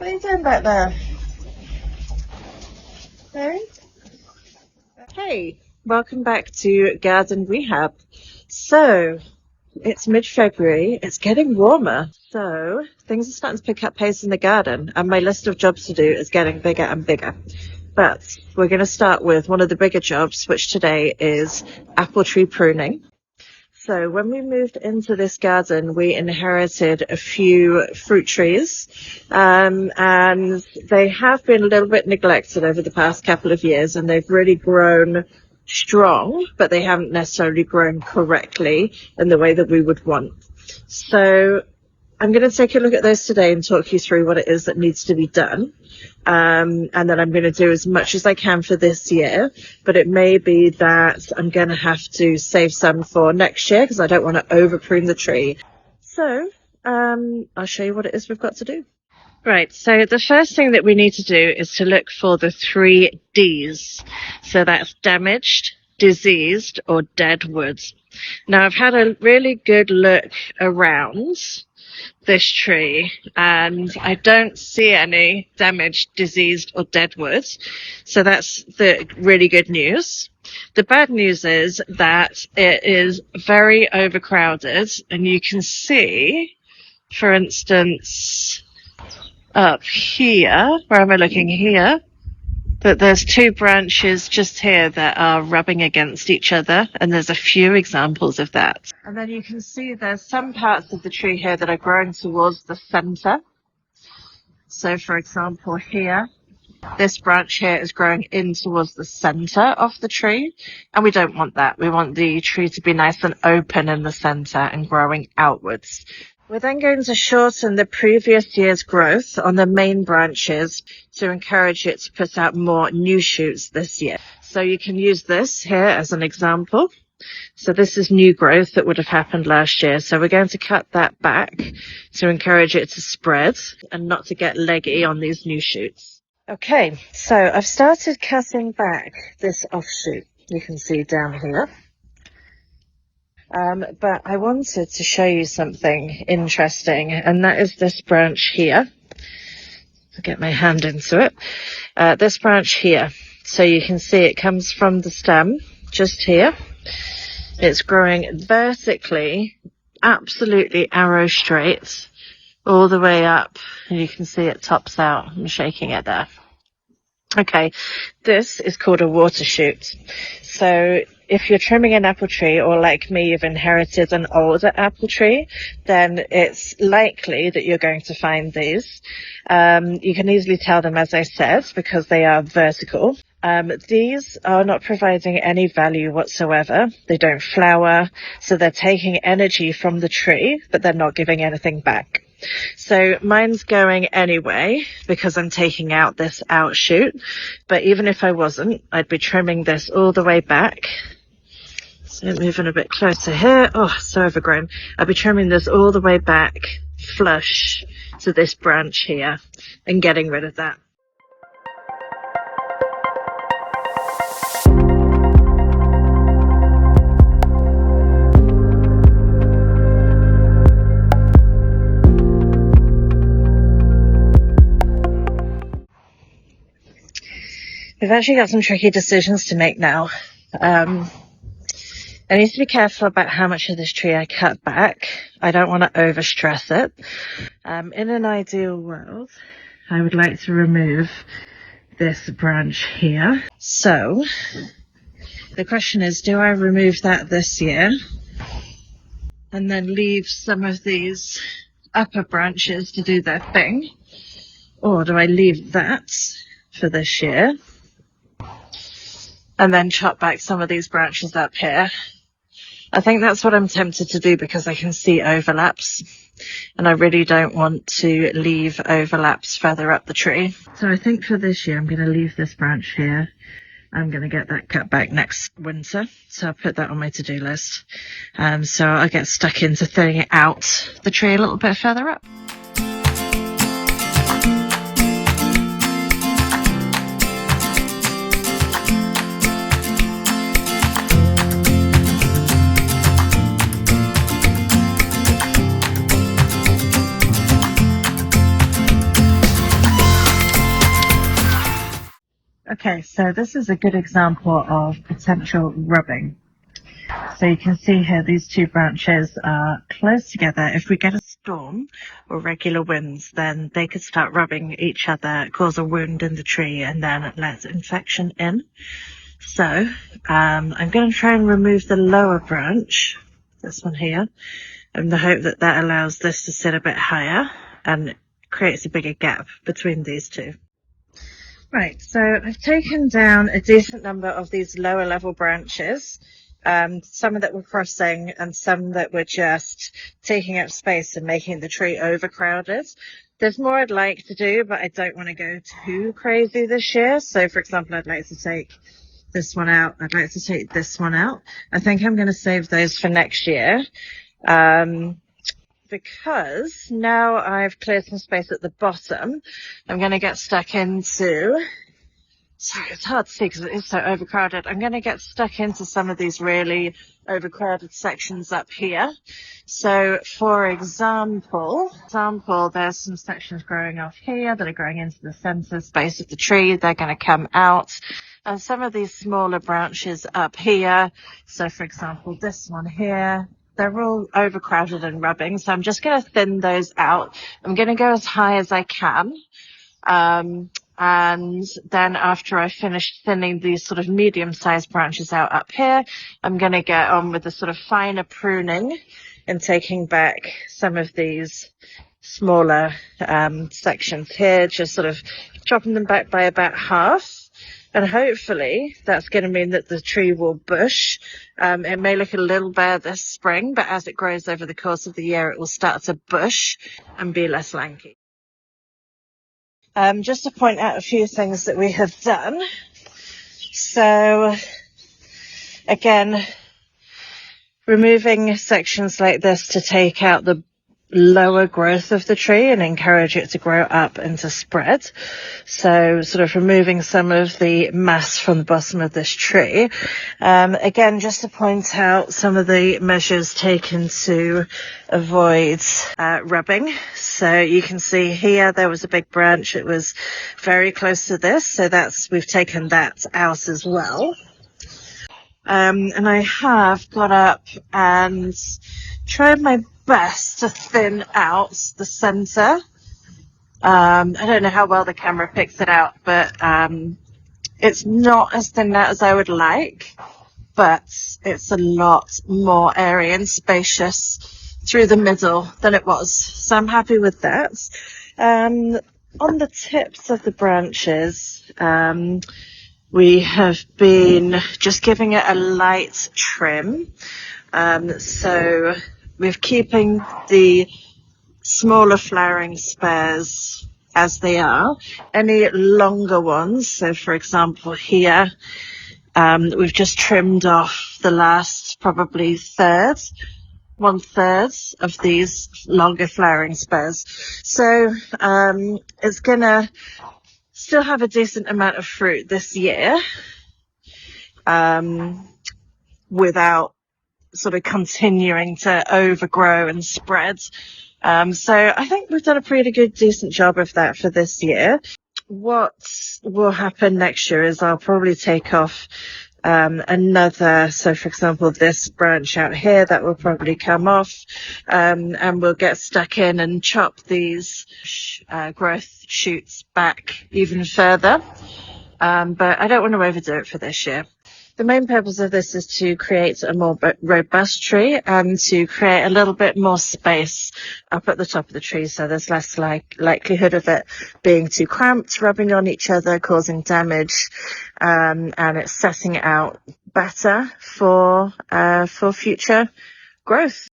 What are you doing back there? Mary? Hey, welcome back to Garden Rehab. So, it's mid-February, it's getting warmer, so things are starting to pick up pace in the garden, and my list of jobs to do is getting bigger and bigger. But we're going to start with one of the bigger jobs, which today is apple tree pruning. So when we moved into this garden, we inherited a few fruit trees, and they have been a little bit neglected over the past couple of years, and they've really grown strong, but they haven't necessarily grown correctly in the way that we would want. So I'm going to take a look at those today and talk you through what it is that needs to be done. And then I'm going to do as much as I can for this year, but it may be that I'm going to have to save some for next year because I don't want to over prune the tree. So I'll show you what it is we've got to do. Right, so the first thing that we need to do is to look for the 3 Ds. So that's damaged, diseased, or dead wood. Now I've had a really good look around this tree and I don't see any damaged, diseased, or dead wood. So that's the really good news. The bad news is that it is very overcrowded, and you can see, for instance, up here, where am I looking here, that there's 2 branches just here that are rubbing against each other, and there's a few examples of that. And then you can see there's some parts of the tree here that are growing towards the center. So for example here, this branch here is growing in towards the center of the tree, and we don't want that. We want the tree to be nice and open in the center and growing outwards. We're then going to shorten the previous year's growth on the main branches to encourage it to put out more new shoots this year. So you can use this here as an example. So this is new growth that would have happened last year. So we're going to cut that back to encourage it to spread and not to get leggy on these new shoots. Okay, so I've started cutting back this offshoot. You can see down here. But I wanted to show you something interesting, and that is this branch here. I'll get my hand into it. This branch here. So you can see it comes from the stem just here. It's growing vertically, absolutely arrow straight, all the way up. And you can see it tops out. I'm shaking it there. Okay, this is called a water shoot. So if you're trimming an apple tree, or like me, you've inherited an older apple tree, then it's likely that you're going to find these. You can easily tell them, as I said, because they are vertical. These are not providing any value whatsoever. They don't flower, so they're taking energy from the tree, but they're not giving anything back. So mine's going anyway because I'm taking out this outshoot, but even if I wasn't, I'd be trimming this all the way back. So moving a bit closer here. Oh, so overgrown. I'd be trimming this all the way back flush to this branch here and getting rid of that. We've actually got some tricky decisions to make now. I need to be careful about how much of this tree I cut back. I don't want to overstress it. In an ideal world, I would like to remove this branch here. So the question is, do I remove that this year and then leave some of these upper branches to do their thing? Or do I leave that for this year and then chop back some of these branches up here? I think that's what I'm tempted to do because I can see overlaps, and I really don't want to leave overlaps further up the tree. So I think for this year I'm going to leave this branch here. I'm going to get that cut back next winter, so I'll put that on my to-do list. So I'll get stuck into thinning out the tree a little bit further up. Okay, so this is a good example of potential rubbing. So you can see here these two branches are close together. If we get a storm or regular winds, then they could start rubbing each other, cause a wound in the tree, and then it lets infection in. So I'm going to try and remove the lower branch, this one here, in the hope that that allows this to sit a bit higher and creates a bigger gap between these two. Right, so I've taken down a decent number of these lower level branches, some that were crossing and some that were just taking up space and making the tree overcrowded. There's more I'd like to do, but I don't want to go too crazy this year. So, for example, I'd like to take this one out. I'd like to take this one out. I think I'm going to save those for next year. Because now I've cleared some space at the bottom, I'm going to get stuck into, sorry, it's hard to see because it is so overcrowded. I'm going to get stuck into some of these really overcrowded sections up here. So, for example, there's some sections growing off here that are growing into the center space of the tree. They're going to come out. And some of these smaller branches up here, so for example, this one here, they're all overcrowded and rubbing, so I'm just going to thin those out. I'm going to go as high as I can. And then after I finish thinning these sort of medium-sized branches out up here, I'm going to get on with the sort of finer pruning and taking back some of these smaller sections here, just sort of chopping them back by about half. And hopefully that's going to mean that the tree will bush. It may look a little bare this spring, but as it grows over the course of the year, it will start to bush and be less lanky. Just to point out a few things that we have done. So, again, removing sections like this to take out the lower growth of the tree and encourage it to grow up and to spread. So sort of removing some of the mass from the bottom of this tree. Again, just to point out some of the measures taken to avoid rubbing. So you can see here there was a big branch. It was very close to this. So we've taken that out as well. And I have got up and tried my best to thin out the center. I don't know how well the camera picks it out, but it's not as thin out as I would like, but it's a lot more airy and spacious through the middle than it was. So I'm happy with that. On the tips of the branches, we have been just giving it a light trim. So we're keeping the smaller flowering spares as they are. Any longer ones, so for example here, we've just trimmed off the last probably 1/3 of these longer flowering spares. So it's gonna still have a decent amount of fruit this year, without sort of continuing to overgrow and spread. So I think we've done a pretty good, decent job of that for this year. What will happen next year is I'll probably take off another, so for example, this branch out here, that will probably come off, and we'll get stuck in and chop these growth shoots back even further. But I don't want to overdo it for this year. The main purpose of this is to create a more robust tree and to create a little bit more space up at the top of the tree, so there's less likelihood of it being too cramped, rubbing on each other, causing damage, and it's setting it out better for future growth.